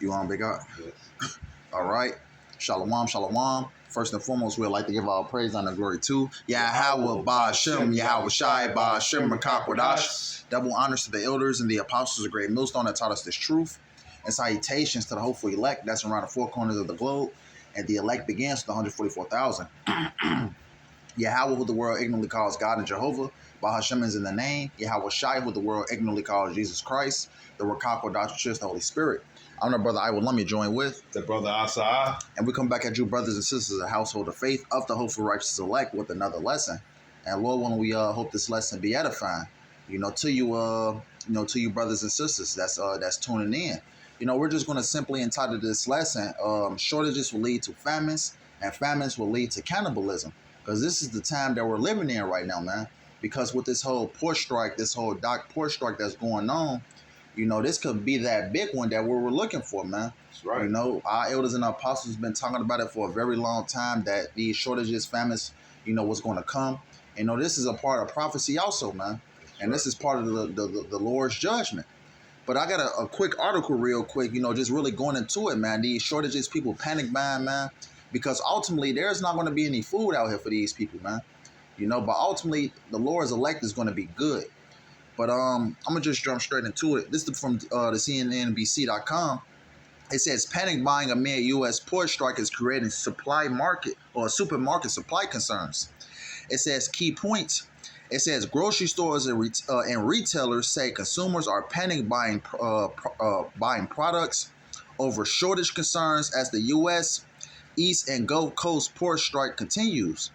You on, Big God? Yes. All right. Shalom, shalom. First and foremost, we'd like to give our praise and glory to Yahweh, Ba'ashem, Yahweh Shai, Ba'ashem, Makakwadash. Double honors to the elders and the apostles of Great Millstone that taught us this truth. And salutations to the hopeful elect that's around the four corners of the globe. And the elect begins with 144,000. Yahweh, who the world ignorantly calls God and Jehovah. Bahashem is in the name. Yahweh Shai, who the world ignorantly calls Jesus Christ. The Rakakwadash, the Holy Spirit. I'm the brother I will let me join with The brother Asa. and we come back at you, brothers and sisters of the household of faith of the hopeful righteous elect, with another lesson. And Lord willing, we hope this lesson be edifying. To you brothers and sisters that's tuning in. We're just going to simply entitle this lesson, "Shortages will lead to famines, and famines will lead to cannibalism." Because this is the time that we're living in right now, man. Because with this whole pork strike, this whole dock pork strike that's going on, this could be that big one that we were looking for, man. That's right. Our elders and our apostles have been talking about it for a very long time, that these shortages, famines, was going to come. This is a part of prophecy also, man. And this is part of the Lord's judgment. But I got a quick article real quick, just really going into it, man. These shortages, people panic buying, man. Because ultimately, there's not going to be any food out here for these people, man. But ultimately, the Lord's elect is going to be good. But I'm going to just jump straight into it. This is from the CNNBC.com. It says, panic buying amid U.S. pork strike is creating supermarket supply concerns. It says, key points. It says, grocery stores and retailers say consumers are panic buying products over shortage concerns as the U.S. East and Gulf Coast pork strike continues.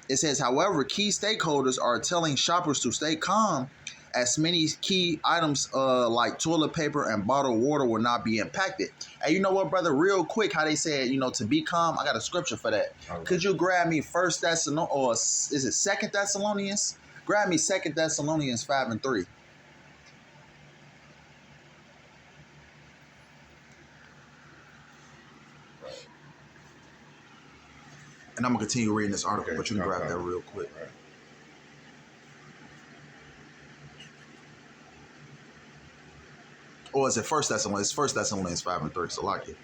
It says, however, key stakeholders are telling shoppers to stay calm, as many key items like toilet paper and bottled water will not be impacted. And you know what, brother? Real quick, how they said, to be calm. I got a scripture for that. Right. Could you grab me First Thessalonians, or is it Second Thessalonians? Grab me 2 Thessalonians 5:3. And I'm gonna continue reading this article, but you can grab that real quick. Right. Or is it First Thessalonians? It's 1 Thessalonians 5:3. So like it.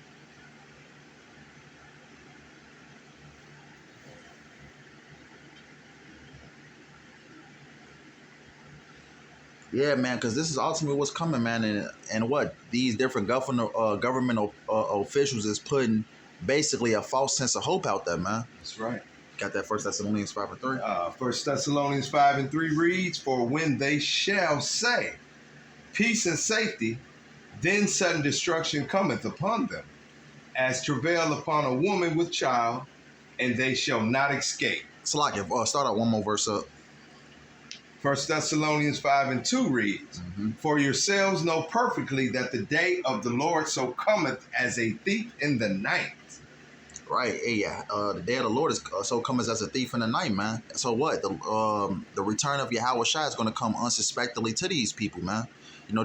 Yeah, man, because this is ultimately what's coming, man, and what these different government officials is putting basically a false sense of hope out there, man. That's right. Got that 1 Thessalonians 5:3. 1 Thessalonians 5:3 reads, "For when they shall say, peace and safety, then sudden destruction cometh upon them, as travail upon a woman with child, and they shall not escape." So like, start out one more verse up. 1 Thessalonians 5:2 reads, "For yourselves know perfectly that the day of the Lord so cometh as a thief in the night." Right, yeah. The day of the Lord is so cometh as a thief in the night, man. So what? The return of Yahweh Shai is going to come unsuspectedly to these people, man.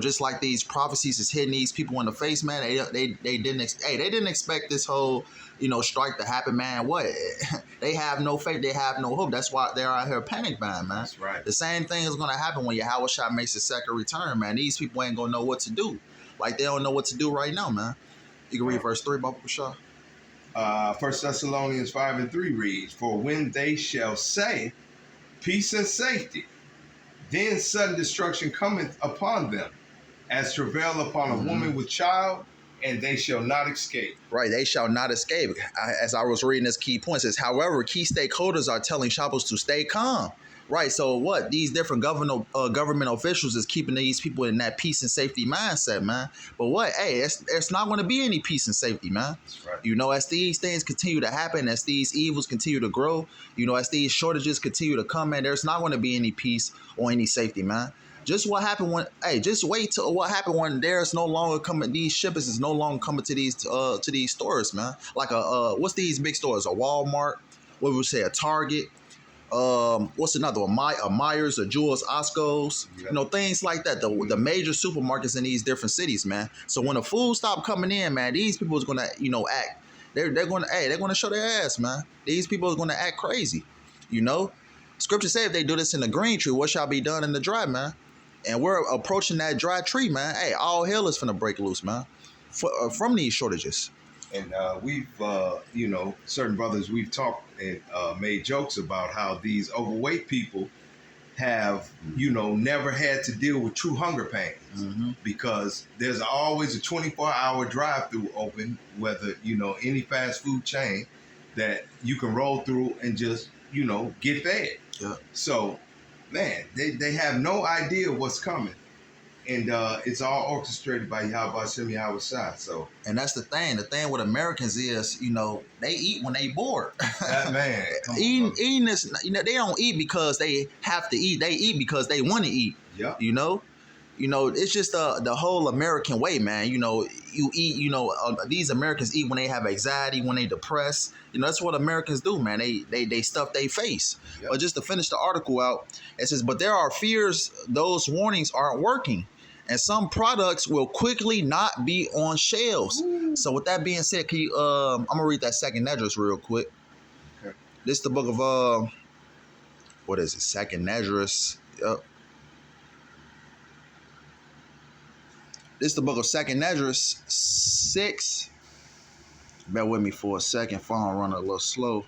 Just like these prophecies is hitting these people in the face, man. They didn't expect this whole strike to happen, man. What? They have no faith. They have no hope. That's why they're out here panic buying, man. That's right. The same thing is going to happen when Yahweh Shai makes his second return, man. These people ain't going to know what to do. Like they don't know what to do right now, man. You can read verse 3, Baba Shah. 1 Thessalonians 5:3 reads, "For when they shall say, peace and safety, then sudden destruction cometh upon them, as travail upon a woman with child, and they shall not escape." Right, they shall not escape. As I was reading this key point, it says, however, key stakeholders are telling shoppers to stay calm. Right, so what? These different government officials is keeping these people in that peace and safety mindset, man. But what? Hey, it's not going to be any peace and safety, man. That's right. As these things continue to happen, as these evils continue to grow, as these shortages continue to come, man, there's not going to be any peace or any safety, man. Just what happened when? Hey, just wait till what happened when there's no longer coming. These shippers is no longer coming to these stores, man. Like what's these big stores? A Walmart? What would we say? A Target? What's another one? A Myers, a Jewel's, Osco's, things like that. The major supermarkets in these different cities, man. So when the food stop coming in, man, these people is gonna, act. They're gonna show their ass, man. These people are gonna act crazy, Scripture says if they do this in the green tree, what shall be done in the dry, man? And we're approaching that dry tree, man. Hey, all hell is finna break loose, man, from these shortages. And we've, you know, certain brothers, we've talked and made jokes about how these overweight people have, you know, never had to deal with true hunger pains because there's always a 24-hour drive-through open, whether, you know, any fast food chain that you can roll through and just, you know, get fed. Yeah. So, man, they have no idea what's coming. And it's all orchestrated by Yahweh Shem Yahweh Shai. So, and that's the thing. The thing with Americans is, you know, they eat when they bored. that man, eating this, you know, they don't eat because they have to eat. They eat because they want to eat. Yeah. You know, it's just the whole American way, man. You know, you eat. You know, these Americans eat when they have anxiety, when they depressed. You know, that's what Americans do, man. They stuff their face. Yep. But just to finish the article out, it says, but there are fears those warnings aren't working. And some products will quickly not be on shelves. Ooh. So with that being said, can you, I'm gonna read that second address real quick. Okay. This is the book of what is it? Second address. Yep. This is the book of Second Address 6. Bear with me for a second. Phone running a little slow.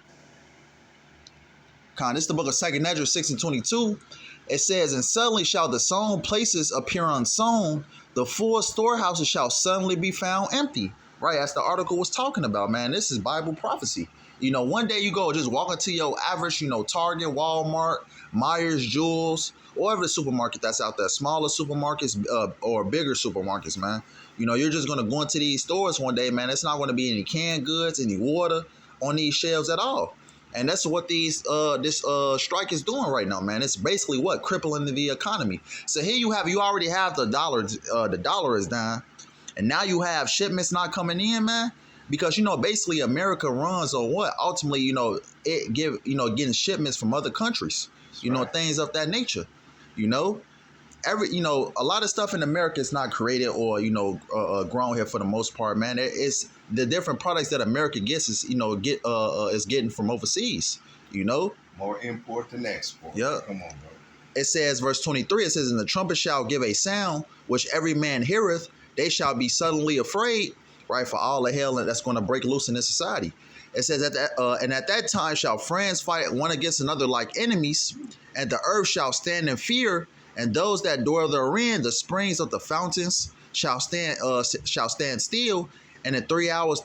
This is the book of Second Address 6:22. It says, and suddenly shall the sown places appear unsown, the full storehouses shall suddenly be found empty. Right, as the article was talking about, man. This is Bible prophecy. You know, one day you go just walk into your average, you know, Target, Walmart, Myers, Jewels, or whatever the supermarket that's out there, smaller supermarkets or bigger supermarkets, man. You know, you're just going to go into these stores one day, man. It's not going to be any canned goods, any water on these shelves at all. And that's what this strike is doing right now, man. It's basically what? Crippling the economy. So here you already have the dollar is down. And now you have shipments not coming in, man. Because, you know, basically America runs on what? Ultimately, you know, getting shipments from other countries. That's you know, right. Things of that nature. You know, a lot of stuff in America is not created or, you know, grown here for the most part, man. It's the different products that America gets is, you know, is getting from overseas, you know. More import than export. Yeah. Come on, bro. It says, verse 23, it says, and the trumpet shall give a sound, which every man heareth, they shall be suddenly afraid, right, for all the hell that's going to break loose in this society. It says, and at that time shall friends fight one against another like enemies, and the earth shall stand in fear, and those that dwell therein, the springs of the fountains shall stand still, and in 3 hours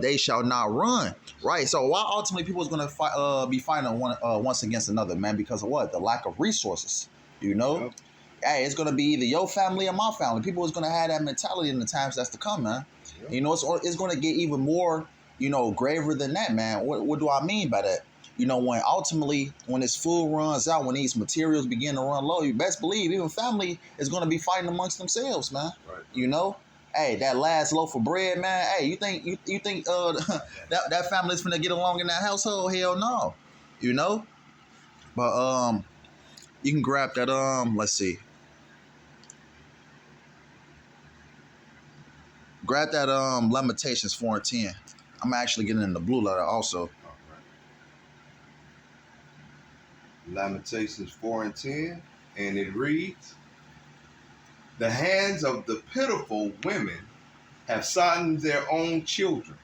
they shall not run. Right. So why ultimately people is going to be fighting once against another, man? Because of what? The lack of resources. You know. Yep. Hey, it's going to be either your family or my family. People is going to have that mentality in the times that's to come, man. Yep. You know, it's going to get even more, you know, graver than that, man. What do I mean by that? You know, when this food runs out, when these materials begin to run low, you best believe even family is going to be fighting amongst themselves, man. Right. You know, hey, that last loaf of bread, man. Hey, you think that family's finna get along in that household? Hell no. You know, but you can grab that let's see. Grab that Lamentations 4:10. I'm actually getting in the blue letter also. Lamentations 4:10, and it reads, the hands of the pitiful women have sodden their own children.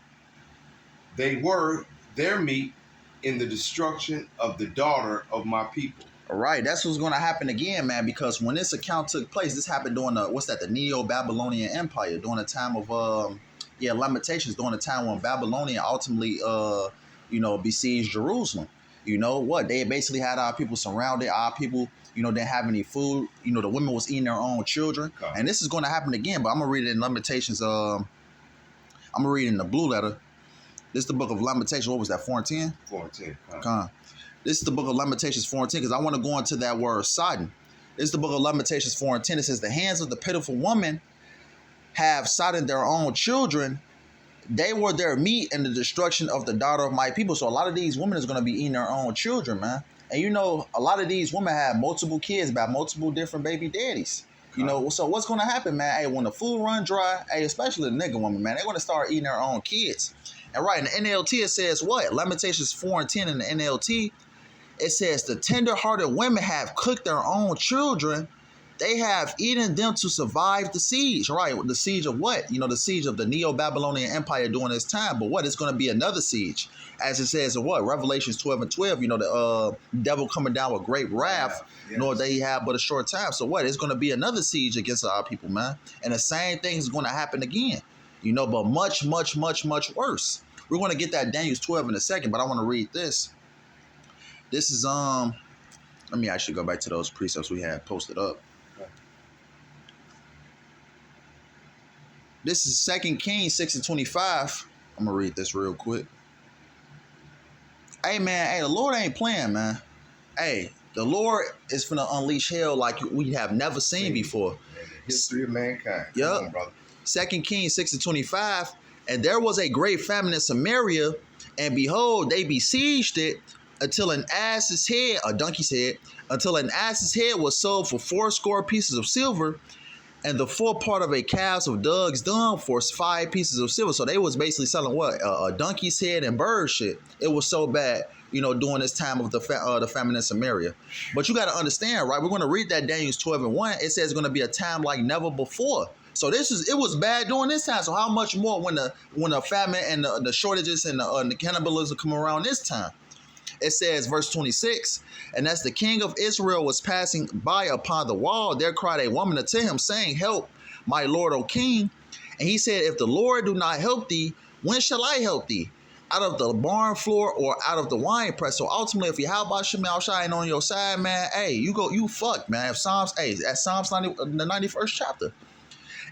They were their meat in the destruction of the daughter of my people. All right, that's what's going to happen again, man, because when this account took place, this happened during the Neo-Babylonian Empire, during the time of Lamentations, during the time when Babylonian ultimately besieged Jerusalem. You know what? They basically had our people surrounded. Our people, you know, didn't have any food. You know, the women was eating their own children. Okay. And this is going to happen again, but I'm going to read it in Lamentations. I'm going to read it in the blue letter. This is the book of Lamentations. What was that, 4:10? 4:10. This is the book of Lamentations 4:10 because I want to go into that word sodden. This is the book of Lamentations 4:10. It says, the hands of the pitiful woman have sodden their own children. They were their meat in the destruction of the daughter of my people. So a lot of these women is going to be eating their own children, man. And you know, a lot of these women have multiple kids by multiple different baby daddies. You know, so what's going to happen, man? Hey, when the food run dry, hey, especially the nigga woman, man, they're going to start eating their own kids. And right, in the NLT, it says what? Lamentations 4:10 in the NLT, it says, the tender-hearted women have cooked their own children. they have eaten them to survive the siege. Right, the siege of what? The siege of the Neo-Babylonian Empire during this time. But what? It's going to be another siege, as it says in what? Revelations 12:12. The devil coming down with great wrath, nor they have but a short time. So what? It's going to be another siege against our people, man. And the same thing is going to happen again. But much, much, much, much worse. We're going to get that Daniel 12 in a second, but I want to read this. This is let me actually go back to those precepts we had posted up. This is 2 Kings 6:25. I'm gonna read this real quick. Hey man, the Lord ain't playing, man. Hey, the Lord is finna unleash hell like we have never seen before. In the history of mankind. Yep. Come on, brother. 2 Kings 6:25. And there was a great famine in Samaria, and behold, they besieged it until an ass's head, a donkey's head, until an ass's head was sold for 80 pieces of silver, and the forepart of a calf of dog's dung for 5 pieces of silver. So they was basically selling what? A donkey's head and bird shit. It was so bad, during this time of the famine in Samaria. But you got to understand, right? We're going to read that Daniel 12:1. It says it's going to be a time like never before. So it was bad during this time. So how much more when the famine and the shortages and the cannibalism come around this time? It says, verse 26, and as the king of Israel was passing by upon the wall, there cried a woman unto him, saying, help, my lord, O king. And he said, if the Lord do not help thee, when shall I help thee? Out of the barn floor or out of the wine press? So ultimately, if Yahweh Shemel Shai ain't on your side, man, hey, you fucked, man. That's Psalms 90, the 91st chapter.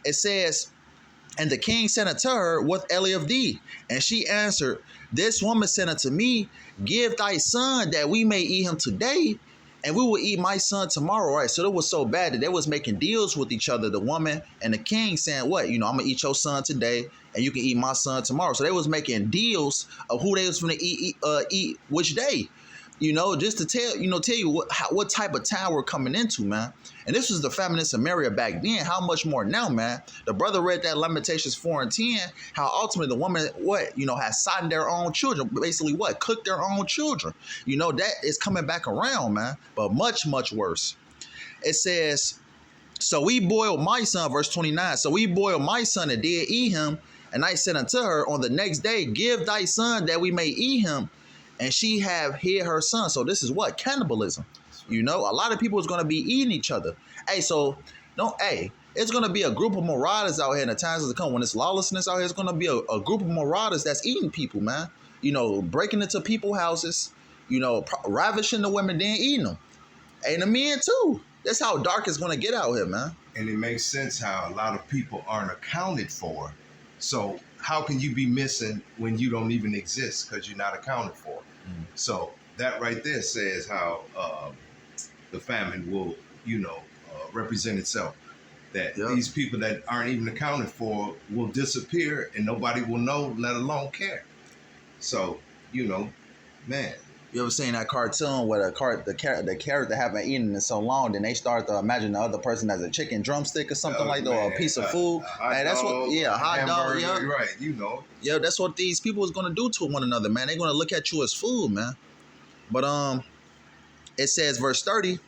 It says, and the king said unto her, what aileth of thee? And she answered, this woman said unto me, give thy son that we may eat him today, and we will eat my son tomorrow. Right? So it was so bad that they was making deals with each other, the woman and the king, saying, what? I'm going to eat your son today, and you can eat my son tomorrow. So they was making deals of who they was going to eat which day. Just to tell you what type of time we're coming into, man. And this was the famine in Samaria back then. How much more now, man? The brother read that Lamentations 4:10, how ultimately the woman, has sighted their own children. Basically, cooked their own children. That is coming back around, man. But much, much worse. It says, so we boiled my son, verse 29. So we boiled my son and did eat him. And I said unto her, on the next day, give thy son that we may eat him. And she have hid her son. So this is what? Cannibalism. A lot of people is going to be eating each other. Hey, so it's going to be a group of marauders out here in the times to come. When it's lawlessness out here, it's going to be a group of marauders that's eating people, man. Breaking into people's houses, ravishing the women, then eating them. And the men too. That's how dark it's going to get out here, man. And it makes sense how a lot of people aren't accounted for. So how can you be missing when you don't even exist because you're not accounted for? So that right there says how the famine will, represent itself. That these people that aren't even accounted for will disappear and nobody will know, let alone care. So, man. You ever seen that cartoon where the character haven't eaten in so long, then they start to imagine the other person as a chicken drumstick or something like that, or a piece of food? Hey, that's what, a hot dog, yeah. Right, Yeah, that's what these people is going to do to one another, man. They're going to look at you as food, man. But it says, verse 30,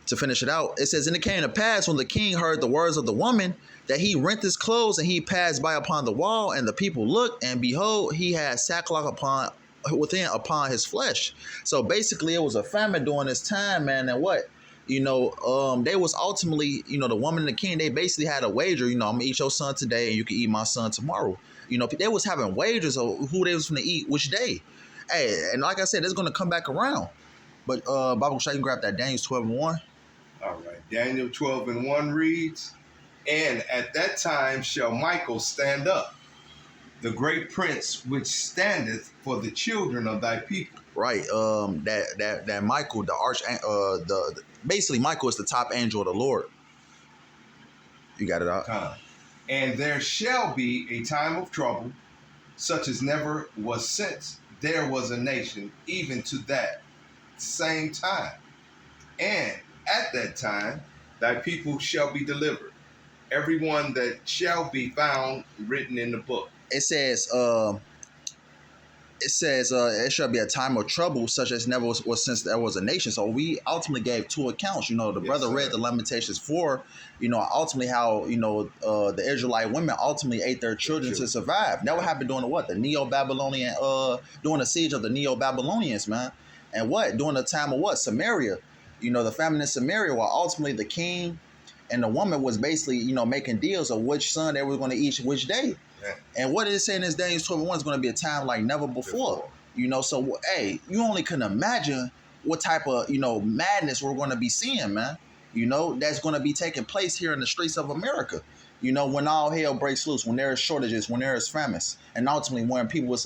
to finish it out, it says, and it came to pass when the king heard the words of the woman, that he rent his clothes, and he passed by upon the wall, and the people looked, and behold, he had sackcloth upon his flesh. So basically it was a famine during this time, man. And what? They was ultimately, the woman and the king, they basically had a wager, I'm gonna eat your son today and you can eat my son tomorrow. They was having wagers of who they was gonna eat which day. Hey, and like I said, it's gonna come back around. But Bible Shai, you can grab that Daniel 12:1. All right. Daniel 12:1 reads, and at that time shall Michael stand up, the great prince which standeth for the children of thy people. Right. That Michael, basically Michael is the top angel of the Lord. You got it out. And there shall be a time of trouble, such as never was since there was a nation, even to that same time. And at that time thy people shall be delivered, everyone that shall be found written in the book. It says, it says it shall be a time of trouble such as never was since there was a nation. So we ultimately gave two accounts. The brother read the Lamentations 4, ultimately how, the Israelite women ultimately ate their children to survive. That would happen during the Neo-Babylonian, during the siege of the Neo-Babylonians, man. And during the time of Samaria, the famine in Samaria, where ultimately the king and the woman was basically, making deals of which son they were going to eat which day. Yeah. And what it is saying is Daniel 12:1 is going to be a time like never before. So, hey, you only can imagine what type of, madness we're going to be seeing, man. That's going to be taking place here in the streets of America. When all hell breaks loose, when there is shortages, when there is famines, and ultimately when people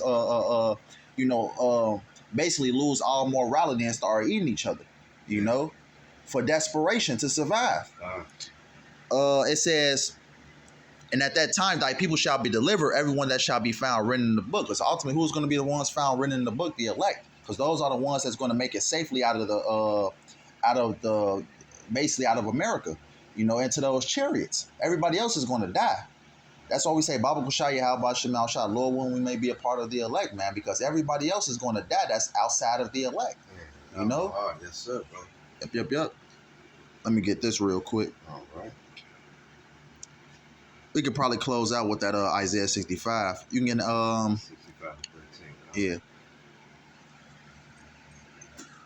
basically lose all morality and start eating each other, for desperation to survive. It says, and at that time, thy people shall be delivered, everyone that shall be found written in the book. Because ultimately, who's going to be the ones found written in the book? The elect. Because those are the ones that's going to make it safely out of America, into those chariots. Everybody else is going to die. That's why we say, Baba Kushaya, how about Shemal Shah, Lord, when we may be a part of the elect, man, because everybody else is going to die that's outside of the elect. Oh, yes, sir, bro. Yep. Let me get this real quick. All right. We could probably close out with that Isaiah 65. You can get 65 13. Yeah.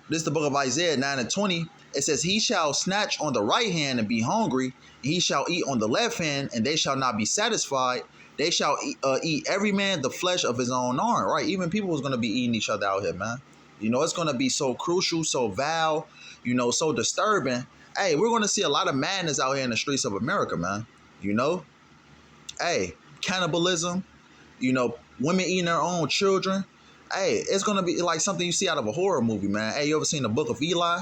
This is the book of Isaiah 9:20. It says, he shall snatch on the right hand and be hungry, and he shall eat on the left hand, and they shall not be satisfied. They shall eat every man the flesh of his own arm. Right? Even people is going to be eating each other out here, man. It's going to be so crucial, so vile, so disturbing. Hey, we're going to see a lot of madness out here in the streets of America, man. Hey, cannibalism, women eating their own children. Hey, it's going to be like something you see out of a horror movie, man. Hey, you ever seen the Book of Eli?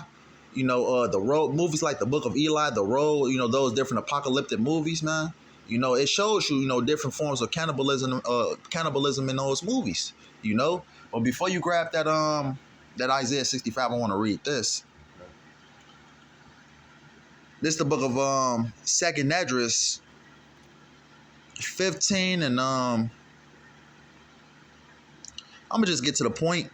The Road, movies like the Book of Eli, The Road, those different apocalyptic movies, man. It shows you, different forms of cannibalism in those movies, But before you grab that Isaiah 65, I want to read this. This is the book of 2nd Esdras 15, and I'm gonna just get to the point.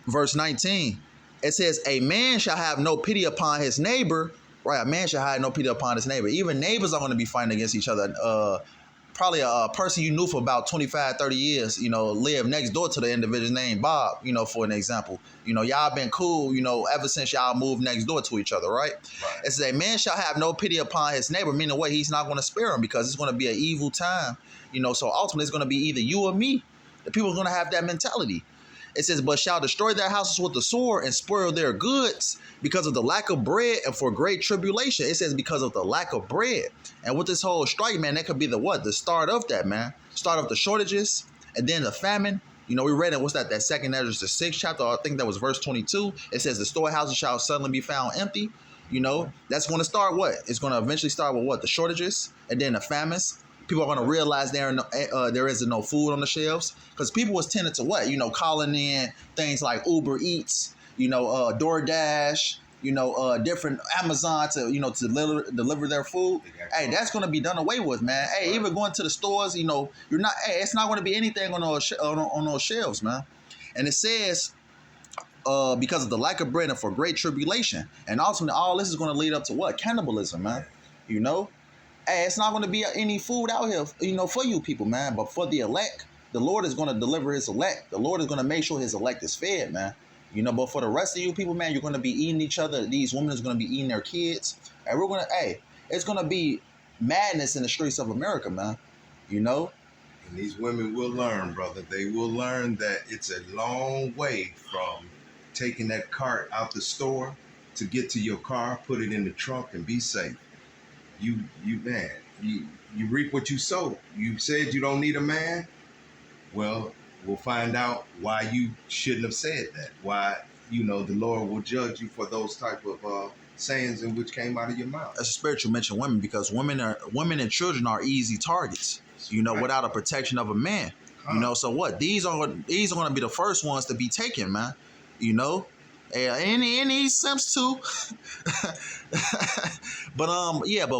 Verse 19, it says, a man shall have no pity upon his neighbor. Right, a man shall have no pity upon his neighbor. Even neighbors are going to be fighting against each other. Probably a person you knew for about 25, 30 years, lived next door to the individual named Bob, for an example. Y'all been cool, ever since y'all moved next door to each other, right? It says, a man shall have no pity upon his neighbor, meaning what? He's not going to spare him because it's going to be an evil time. So ultimately it's going to be either you or me. The people are going to have that mentality. It says, but shall destroy their houses with the sword and spoil their goods because of the lack of bread and for great tribulation. It says because of the lack of bread. And with this whole strike, man, that could be the start of that, man. Start of the shortages and then the famine. We read it, what's that 2nd Esdras, the 6th chapter, I think that was verse 22. It says the storehouses shall suddenly be found empty. That's going to start what? It's going to eventually start with what? The shortages and then the famines. People are going to realize there isn't no food on the shelves because people was tending to what? Calling in things like Uber Eats, DoorDash, different Amazon to, to deliver their food. Hey, that's going to be done away with, man. Hey, even going to the stores, you're not, hey, it's not going to be anything on those shelves, man. And it says, because of the lack of bread and for great tribulation. And ultimately, all this is going to lead up to what? Cannibalism, man. Hey, it's not going to be any food out here, for you people, man. But for the elect, the Lord is going to deliver his elect. The Lord is going to make sure his elect is fed, man. But for the rest of you people, man, you're going to be eating each other. These women is going to be eating their kids. And it's going to be madness in the streets of America, man. And these women will learn, brother. They will learn that it's a long way from taking that cart out the store to get to your car, put it in the trunk, and be safe. You reap what you sow. You said you don't need a man. Well, we'll find out why you shouldn't have said that. Why, the Lord will judge you for those type of sayings in which came out of your mouth. That's a spiritual mention, women, because women and children are easy targets. Right. Without a protection of a man. So what? These are going to be the first ones to be taken, man. And any simps too. But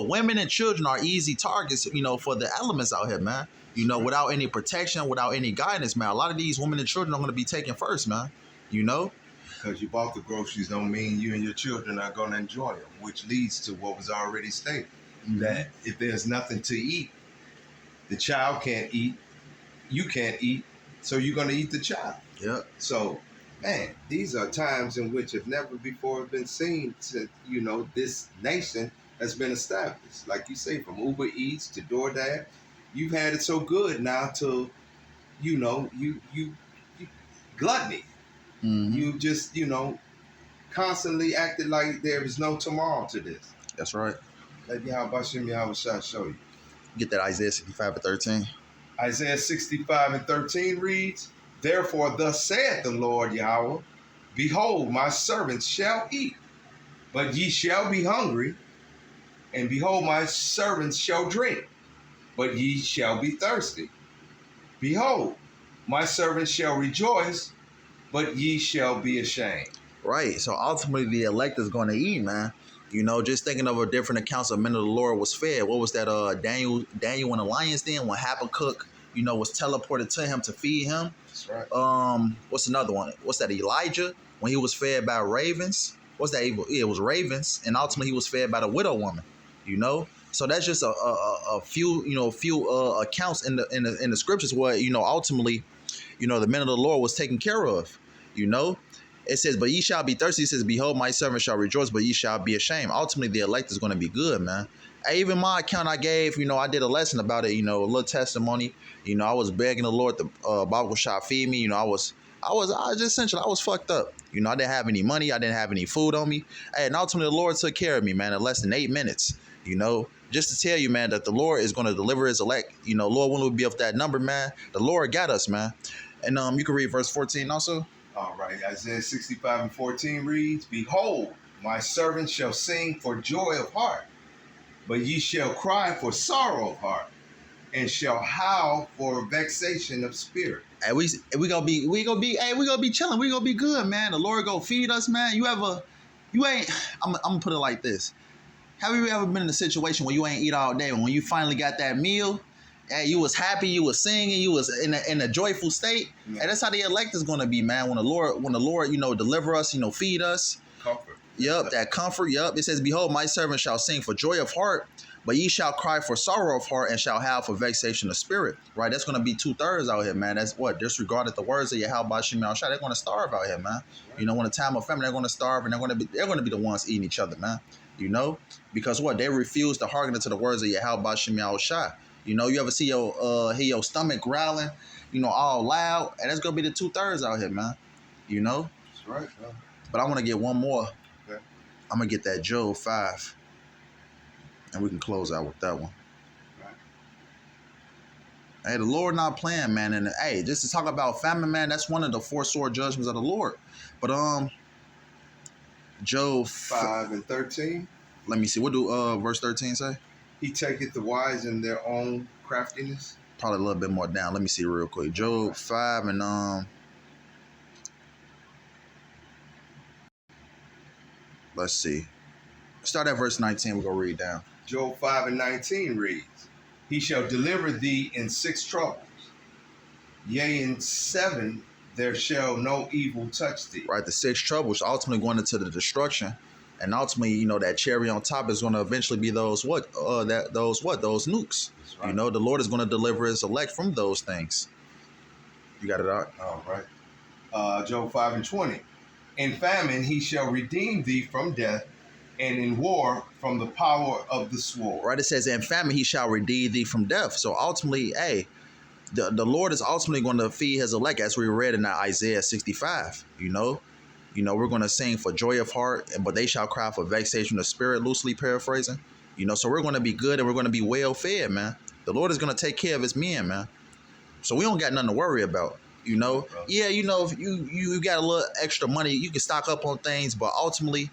women and children are easy targets, for the elements out here, man. Without any protection, without any guidance, man. A lot of these women and children are going to be taken first, man. Because you bought the groceries don't mean you and your children are going to enjoy them, which leads to what was already stated. Mm-hmm. That if there's nothing to eat, the child can't eat, you can't eat, so you're going to eat the child. Yeah. So, man, these are times in which have never before been seen since, this nation has been established. Like you say, from Uber Eats to DoorDash, you've had it so good now to, you gluttony. Mm-hmm. You just, constantly acted like there is no tomorrow to this. That's right. Let Yahweh show you. Get that Isaiah 65:13. Isaiah 65:13 reads, Therefore thus saith the Lord Yahweh, Behold, my servants shall eat, but ye shall be hungry, and behold, my servants shall drink, but ye shall be thirsty. Behold, my servants shall rejoice, but ye shall be ashamed. Right. So ultimately the elect is going to eat, man. Just thinking of a different accounts of men of the Lord was fed. What was that? Daniel in the lion's den when Habakkuk, was teleported to him to feed him. That's right. What's another one? What's that? Elijah when he was fed by ravens. What's that? It was ravens, and ultimately he was fed by the widow woman. So that's just a few accounts in the scriptures where ultimately the men of the Lord was taken care of. It says, but ye shall be thirsty. It says, behold, my servant shall rejoice, but ye shall be ashamed. Ultimately, the elect is going to be good, man. Even my account I gave, I did a lesson about it, a little testimony. I was begging the Lord to Bible shop feed me. I was just essentially, I was fucked up. I didn't have any money. I didn't have any food on me. And ultimately, the Lord took care of me, man, in less than 8 minutes. Just to tell you, man, that the Lord is going to deliver his elect. Lord, when we be up that number, man, the Lord got us, man. And you can read verse 14 also. All right, Isaiah 65:14 reads, Behold, my servant shall sing for joy of heart, but ye shall cry for sorrow of heart, and shall howl for vexation of spirit. Hey, we gonna be chilling. We gonna be good, man. The Lord gonna feed us, man. I'm gonna put it like this. Have you ever been in a situation where you ain't eat all day, and when you finally got that meal, hey, you was happy, you was singing, you was in a joyful state? Yeah. And that's how the elect is gonna be, man. When the Lord, deliver us, feed us. Comfort. Yep, that comfort. Yep. It says, Behold, my servant shall sing for joy of heart, but ye shall cry for sorrow of heart, and shall howl for vexation of spirit. Right? That's gonna be 2/3 out here, man. That's what disregarded the words of Yahweh Shem Yahushua. They're gonna starve out here, man. Right. When the time of famine, they're gonna starve, and they're gonna be the ones eating each other, man. Because what? They refuse to hearken to the words of Yahweh Shem Yahushua. You ever see your stomach growling, all loud, and that's gonna be the 2/3 out here, man. That's right, man. But I want to get one more. Okay. I'm gonna get that Job 5, and we can close out with that one. Right. Hey, the Lord not playing, man. And hey, just to talk about famine, man, that's one of the 4 sword judgments of the Lord. But Job 5:13. Let me see. What do verse 13 say? He taketh the wise in their own craftiness. Probably a little bit more down. Let me see real quick. Job 5 and let's see. Start at verse 19. We're gonna read down. Job 5:19 reads, He shall deliver thee in 6 troubles. Yea, in 7 there shall no evil touch thee. Right, the 6 troubles ultimately going into the destruction. And ultimately, that cherry on top is going to eventually be those nukes. Right. The Lord is going to deliver his elect from those things. You got it out? All right. Job 5:20. In famine he shall redeem thee from death, and in war from the power of the sword. Right, it says, in famine he shall redeem thee from death. So ultimately, hey, the Lord is ultimately going to feed his elect, as we read in that Isaiah 65, we're going to sing for joy of heart, but they shall cry for vexation of spirit, loosely paraphrasing. So we're going to be good and we're going to be well fed, man. The Lord is going to take care of his men, man. So we don't got nothing to worry about, Yeah, if you got a little extra money, you can stock up on things, but ultimately,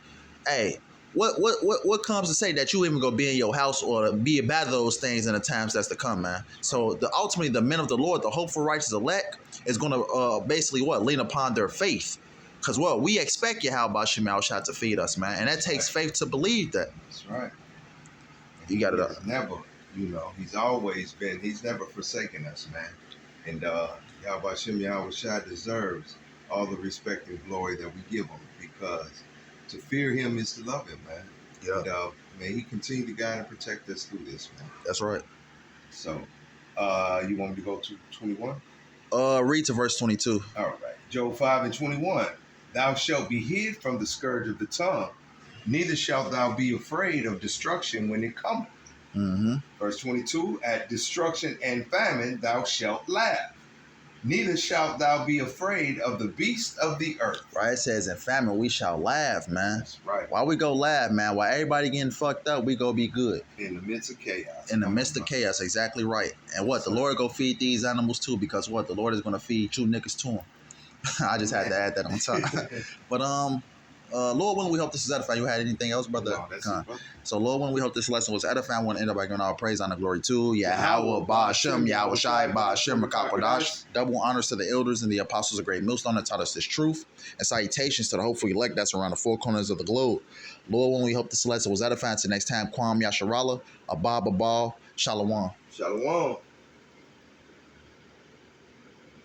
hey, what comes to say that you even gonna be in your house or be about those things in the times that's to come, man? So ultimately, the men of the Lord, the hopeful righteous elect, is gonna basically lean upon their faith. Because what? We expect Yahweh Shem Yahushua to feed us, man. And that takes faith to believe that. That's right. You got it. He's never, he's never forsaken us, man. And Yahweh Shem Yahushua deserves all the respect and glory that we give him, because to fear him is to love him, man. Yeah. And may he continue to guide and protect us through this, man. That's right. So, you want me to go to 21? Read to verse 22. All right. Job 5:21. Thou shalt be hid from the scourge of the tongue, neither shalt thou be afraid of destruction when it cometh. Mm-hmm. Verse 22. At destruction and famine thou shalt laugh, neither shalt thou be afraid of the beasts of the earth. Right, it says in famine we shall laugh, man. That's right. Why we go laugh, man? While everybody getting fucked up, we go be good. In the midst of chaos. In the midst of chaos, exactly right. And what? The Lord go feed these animals too, because what? The Lord is going to feed you niggas to them. I just had to add that on top. But Lord willing, we hope this is edifying. You had anything else, brother? No, that's it, brother. So Lord willing, we hope this lesson was edifying. We want to end up by giving all praise, honor, glory to Yahweh, Ba'ashem, Yahweh Shai, Ba'ashem, Rakakwadash. Double honors to the elders and the apostles of Great Millstone that taught us this truth. And salutations to the hopeful elect that's around the four corners of the globe. Lord willing, we hope this lesson was edifying. Till next time, Kwam Yasharala, Abba Babal, Shalom. Shalom.